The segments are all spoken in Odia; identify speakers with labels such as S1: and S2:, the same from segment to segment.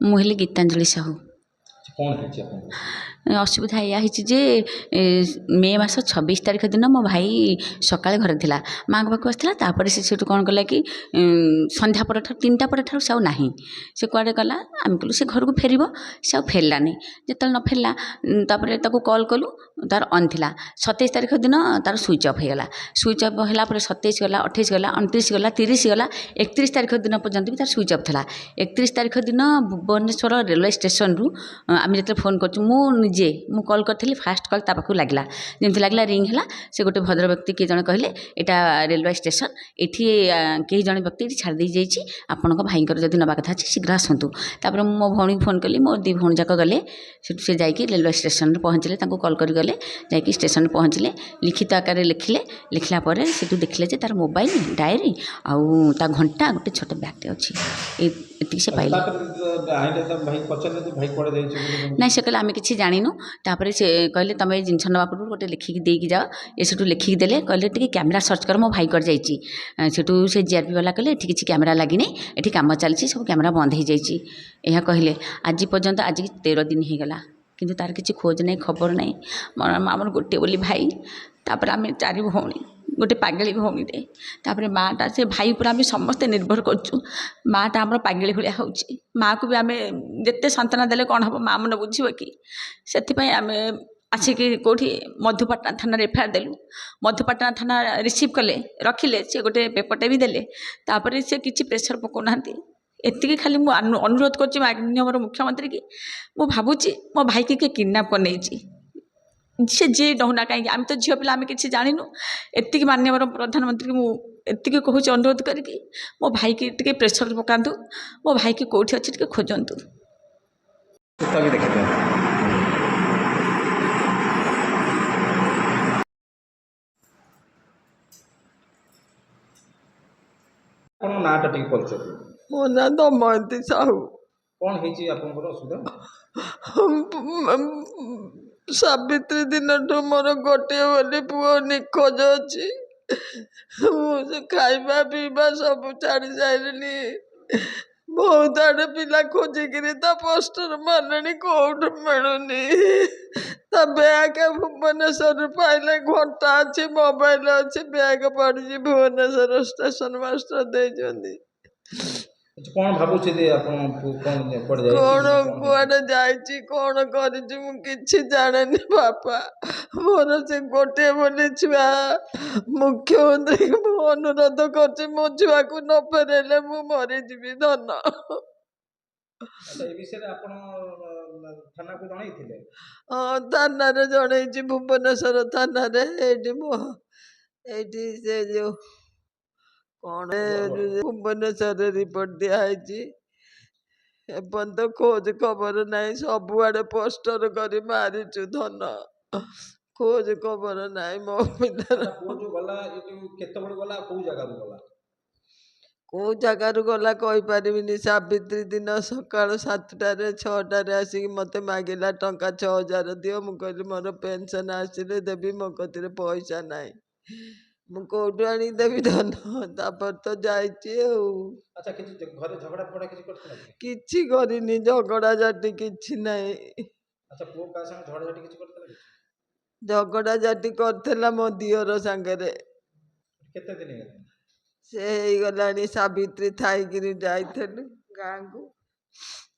S1: ମୁଁ ହେଲି ଗୀତାଞ୍ଜଳି ସାହୁ।
S2: କ'ଣ ହେଇଛି ଆପଣଙ୍କୁ?
S1: ଅସୁବିଧା ଏଇଆ ହେଇଛି ଯେ ମେ ମାସ 26 ତାରିଖ ଦିନ ମୋ ଭାଇ ସକାଳେ ଘରେ ଥିଲା, ମାଆଙ୍କ ପାଖକୁ ଆସିଥିଲା। ତାପରେ ସେ ସେଠୁ କ'ଣ କଲା କି ସନ୍ଧ୍ୟା ପରଠାରୁ 3ଟା ପରଠାରୁ ସେ ଆଉ ନାହିଁ। ସେ କୁଆଡ଼େ ଗଲା, ଆମେ କହିଲୁ ସେ ଘରକୁ ଫେରିବ, ସେ ଆଉ ଫେରିଲାନି। ଯେତେବେଳେ ନ ଫେରିଲା ତାପରେ ତାକୁ କଲ୍ କଲୁ, ତାର ଅନ୍ ଥିଲା। 27 ତାରିଖ ଦିନ ତାର ସୁଇଚ୍ ଅଫ୍ ହେଇଗଲା। ସୁଇଚ୍ ଅଫ୍ ହେଲା ପରେ 27 ଗଲା, 28 ଗଲା, 29 ଗଲା, 30 ଗଲା, 31 ତାରିଖ ଦିନ ପର୍ଯ୍ୟନ୍ତ ବି ତାର ସୁଇଚ୍ ଅଫ୍ ଥିଲା। 31 ତାରିଖ ଦିନ ଭୁବନେଶ୍ୱର ରେଲୱେ ଷ୍ଟେସନରୁ ଆମେ ଯେତେବେଳେ ଫୋନ୍ କରୁଛୁ, ମୁଁ କଲ୍ କରିଥିଲି, ଫାଷ୍ଟ କଲ୍ ତା ପାଖକୁ ଲାଗିଲା। ଯେମିତି ଲାଗିଲା ରିଙ୍ଗ ହେଲା, ସେ ଗୋଟେ ଭଦ୍ର ବ୍ୟକ୍ତି କିଏ ଜଣେ କହିଲେ ଏଇଟା ରେଲୱେ ଷ୍ଟେସନ, ଏଠି କେହି ଜଣେ ବ୍ୟକ୍ତି ଏଠି ଛାଡ଼ି ଦେଇଯାଇଛି, ଆପଣଙ୍କ ଭାଇଙ୍କର ଯଦି ନେବା କଥା ଅଛି ଶୀଘ୍ର ଆସନ୍ତୁ। ତାପରେ ମୁଁ ମୋ ଭଉଣୀକୁ ଫୋନ୍ କଲି, ମୋ 2 ଭଉଣୀ ଯାକ ଗଲେ। ସେଠୁ ସେ ଯାଇକି ରେଲୱେ ଷ୍ଟେସନରେ ପହଞ୍ଚିଲେ, ତାଙ୍କୁ କଲ୍ କରି ଗଲେ, ଯାଇକି ଷ୍ଟେସନରେ ପହଞ୍ଚିଲେ, ଲିଖିତ ଆକାରରେ ଲେଖିଲା ପରେ ସେଠୁ ଦେଖିଲେ যে ତାର ମୋବାଇଲ, ଡାଏରୀ ଆଉ ତା ଘଣ୍ଟା, ଗୋଟେ ଛୋଟ ବ୍ୟାଗ୍ଟେ ଅଛି। ଏତିକି ସେ ପାଇଲେ। ନାଇଁ, ସେ କହିଲେ ଆମେ କିଛି ଜାଣିନୁ। ତାପରେ ସେ କହିଲେ ତମେ ଏଇ ଜିନିଷ ନେବା ପୂର୍ବରୁ ଗୋଟେ ଲେଖିକି ଦେଇକି ଯାଅ। ଏ ସେଠୁ ଲେଖିକି ଦେଲେ, କହିଲେ ଟିକେ କ୍ୟାମେରା ସର୍ଚ୍ଚ କର, ମୋ ଭାଇ କୁଆଡ଼େ ଯାଇଛି। ସେଠୁ ସେ ଜିଆର୍ପି ବାଲା କହିଲେ ଏଠି କିଛି କ୍ୟାମେରା ଲାଗିନି, ଏଠି କାମ ଚାଲିଛି, ସବୁ କ୍ୟାମେରା ବନ୍ଦ ହେଇଯାଇଛି, ଏହା କହିଲେ। ଆଜି ପର୍ଯ୍ୟନ୍ତ ଆଜିକି 13 ଦିନ ହେଇଗଲା, କିନ୍ତୁ ତାର କିଛି ଖୋଜ ନାହିଁ, ଖବର ନାହିଁ। ଆମର ଗୋଟିଏ ବୋଲି ଭାଇ, ତାପରେ ଆମେ 4 ଭଉଣୀ, ଗୋଟେ ପାଗଳି ଭଉଣୀଟେ। ତାପରେ ମାଆଟା, ସେ ଭାଇ ଉପରେ ଆମେ ସମସ୍ତେ ନିର୍ଭର କରୁଛୁ। ମାଆଟା ଆମର ପାଗଳି ଭଳିଆ ହେଉଛି। ମାଆକୁ ବି ଆମେ ଯେତେ ସାନ୍ତ୍ୱନା ଦେଲେ କ'ଣ ହେବ, ମାଆ ମନ ବୁଝିବ କି? ସେଥିପାଇଁ ଆମେ ଆସିକି କେଉଁଠି ମଧୁପାଟଣା ଥାନାରେ ଏଫଆଇଆର ଦେଲୁ। ମଧୁପାଟଣା ଥାନା ରିସିଭ୍ କଲେ, ରଖିଲେ, ସେ ଗୋଟେ ପେପରଟେ ବି ଦେଲେ। ତାପରେ ସେ କିଛି ପ୍ରେସର ପକାଉନାହାନ୍ତି। ଏତିକି ଖାଲି ମୁଁ ଅନୁରୋଧ କରୁଛି ମାନ୍ୟବର ମୁଖ୍ୟମନ୍ତ୍ରୀ କି, ମୁଁ ଭାବୁଛି ମୋ ଭାଇକି କିଏ କିଡ଼ନାପ୍ କରିନେଇଛି। ସେ ଯିଏ ଡହୁନା କାହିଁକି, ଆମେ ତ ଝିଅ ପିଲା, ଆମେ କିଛି ଜାଣିନୁ। ଏତିକି ମାନ୍ୟବର ପ୍ରଧାନମନ୍ତ୍ରୀକି ମୁଁ ଏତିକି କହୁଛି ଅନୁରୋଧ କରିକି, ମୋ ଭାଇକି ଟିକେ ପ୍ରେସର ପକାନ୍ତୁ, ମୋ ଭାଇକି କେଉଁଠି ଅଛି ଟିକେ ଖୋଜନ୍ତୁ।
S2: ଆପଣଙ୍କ ନାଁଟା ଟିକେ ପରିଚୟ ଦିଅନ୍ତୁ।
S3: ମୋ ନାଁ ଦମୟନ୍ତୀ ସାହୁ।
S2: କ'ଣ ହେଇଛି ଆପଣଙ୍କର ଅସୁବିଧା?
S3: ସାବିତ୍ରୀ ଦିନଠୁ ମୋର ଗୋଟିଏ ବୋଲି ପୁଅ ନିଖୋଜ ଅଛି। ମୁଁ ସେ ଖାଇବା ପିଇବା ସବୁ ଛାଡ଼ି ସାରିଲିଣି। ବହୁତ ଆଡ଼େ ପିଲା ଖୋଜିକିରି ତା ପୋଷ୍ଟର ମାରିଲେଣି, କୋଉଠୁ ମିଳୁନି। ତା ବ୍ୟାଗ୍ ଭୁବନେଶ୍ୱରରୁ ପାଇଲେ, ଘଣ୍ଟା ଅଛି, ମୋବାଇଲ ଅଛି, ବ୍ୟାଗ୍ ପଡ଼ିଛି ଭୁବନେଶ୍ୱର ଷ୍ଟେସନ ମାଷ୍ଟର ଦେଇଛନ୍ତି।
S2: କ'ଣ ଭାବୁଛନ୍ତି ଆପଣ?
S3: କ'ଣ କୁଆଡ଼େ ଯାଇଛି, କ'ଣ କରିଛି, ମୁଁ କିଛି ଜାଣେନି ବାପା। ମୋର ସେ ଗୋଟିଏ ବୋଲି ଛୁଆ। ମୁଖ୍ୟମନ୍ତ୍ରୀଙ୍କୁ ମୁଁ ଅନୁରୋଧ କରୁଛି, ମୋ ଛୁଆକୁ ନ ଫେରେଇଲେ ମୁଁ ମରିଯିବି ଧନ।
S2: ଏ ବିଷୟରେ ଆପଣ ଥାନାକୁ ଜଣାଇଥିଲେ?
S3: ହଁ, ଥାନାରେ ଜଣେଇଛି, ଭୁବନେଶ୍ୱର ଥାନାରେ। ଏଇଠି ସେ ଯେଉଁ କ'ଣ ଭୁବନେଶ୍ୱରରେ ରିପୋର୍ଟ ଦିଆହେଇଛି। ଏପର୍ଯ୍ୟନ୍ତ ଖୋଜ ଖବର ନାହିଁ। ସବୁଆଡ଼େ ପୋଷ୍ଟର କରି ମାରିଛୁ ଧନ, ଖୋଜ ଖବର ନାହିଁ ମୋ ପିଲାର।
S2: କେତେବେଳେ ଗଲା, କୋଉ ଜାଗାରୁ ଗଲା?
S3: କୋଉ ଜାଗାରୁ ଗଲା କହିପାରିବିନି। ସାବିତ୍ରୀ ଦିନ ସକାଳ 7ଟାରେ 6ଟାରେ ଆସିକି ମୋତେ ମାଗିଲା ଟଙ୍କା 6000 ଦିଅ। ମୁଁ କହିଲି ମୋର ପେନ୍ସନ୍ ଆସିଲେ ଦେବି, ମୋ କତିରେ ପଇସା ନାହିଁ, ମୁଁ କୋଉଠୁ ଆଣିକି ଦେବି ଧନ। ତାପରେ ତ ଯାଇଛି ଆଉ।
S2: ଆଚ୍ଛା, କିଛି ଘରେ ଝଗଡ଼ା ଫଗଡ଼ା କିଛି କରିଥିଲା?
S3: କିଛି କରିନି, ଝଗଡ଼ା ଝାଟି କିଛି ନାହିଁ।
S2: ଆଚ୍ଛା, ପୁଅ କାହା ସାଙ୍ଗେ ଝଗଡ଼ା ଝାଟି କିଛି କରିଥିଲା?
S3: ଝଗଡ଼ା ଝାଟି କରିଥିଲା ମୋ ଦିଅର ସାଙ୍ଗରେ।
S2: କେତେ ଦିନ ହେଇଗଲା?
S3: ସେ ହେଇଗଲାଣି, ସାବିତ୍ରୀ ଥାଇକିରି ଯାଇଥିଲୁ ଗାଁକୁ।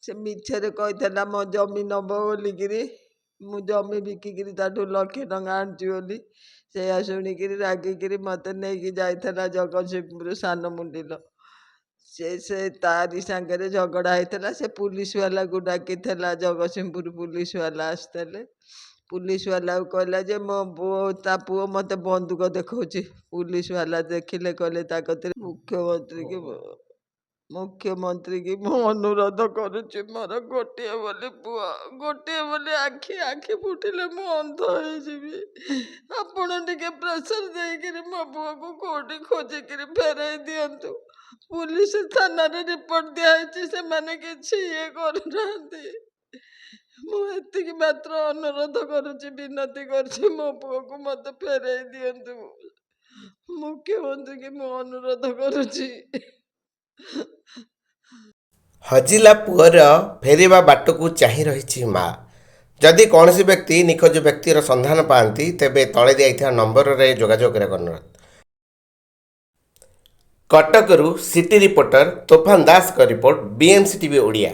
S3: ସେ ମିଛରେ କହିଥିଲା ମୋ ଜମି ନେବ ବୋଲିକିରି। ମୁଁ ଜମି ବିକିକିରି ତାଠୁ 1,00,000 ଟଙ୍କା ଆଣିଛି ବୋଲି। ସେଇଆ ଶୁଣିକିରି ରାଗିକିରି ମୋତେ ନେଇକି ଯାଇଥିଲା ଜଗତସିଂହପୁର ସାନ ମୁଣ୍ଡିଲ। ସେ ତାରି ସାଙ୍ଗରେ ଝଗଡ଼ା ହେଇଥିଲା। ସେ ପୁଲିସ ବାଲାକୁ ଡାକିଥିଲା, ଜଗତସିଂହପୁର ପୁଲିସ ବାଲା ଆସିଥିଲେ। ପୁଲିସ ବାଲାକୁ କହିଲା ଯେ ତା ପୁଅ ମୋତେ ବନ୍ଧୁକ ଦେଖାଉଛି। ପୁଲିସ ବାଲା ଦେଖିଲେ, କହିଲେ ତା କତିରେ ମୁଖ୍ୟମନ୍ତ୍ରୀ ମୁଁ ଅନୁରୋଧ କରୁଛି, ମୋର ଗୋଟିଏ ବୋଲି ପୁଅ, ଗୋଟିଏ ବୋଲି ଆଖି ଫୁଟିଲେ ମୁଁ ଅନ୍ଧ ହେଇଯିବି। ଆପଣ ଟିକେ ପ୍ରେସର ଦେଇକିରି ମୋ ପୁଅକୁ କୋଉଠି ଖୋଜିକିରି ଫେରେଇ ଦିଅନ୍ତୁ। ପୁଲିସ ଥାନାରେ ରିପୋର୍ଟ ଦିଆହେଇଛି, ସେମାନେ କିଛି ଇଏ କରୁନାହାନ୍ତି। ମୁଁ ଏତିକି ମାତ୍ର ଅନୁରୋଧ କରୁଛି, ବିନତି କରୁଛି, ମୋ ପୁଅକୁ ମୋତେ ଫେରେଇ ଦିଅନ୍ତୁ। ମୁଖ୍ୟମନ୍ତ୍ରୀକି ମୁଁ ଅନୁରୋଧ କରୁଛି।
S4: ହଜିଲା ପୁଅର ଫେରିବା ବାଟକୁ ଚାହିଁ ରହିଛି ମା। ଯଦି କୌଣସି ବ୍ୟକ୍ତି ନିଖୋଜ ବ୍ୟକ୍ତିର ସନ୍ଧାନ ପାଆନ୍ତି ତେବେ ତଳେ ଦିଆଯାଇଥିବା ନମ୍ବରରେ ଯୋଗାଯୋଗ କରିବାକୁ ଅନୁରୋଧ। କଟକରୁ ସିଟି ରିପୋର୍ଟର ତୋଫାନ ଦାସଙ୍କ ରିପୋର୍ଟ, BMC TV ଓଡ଼ିଆ।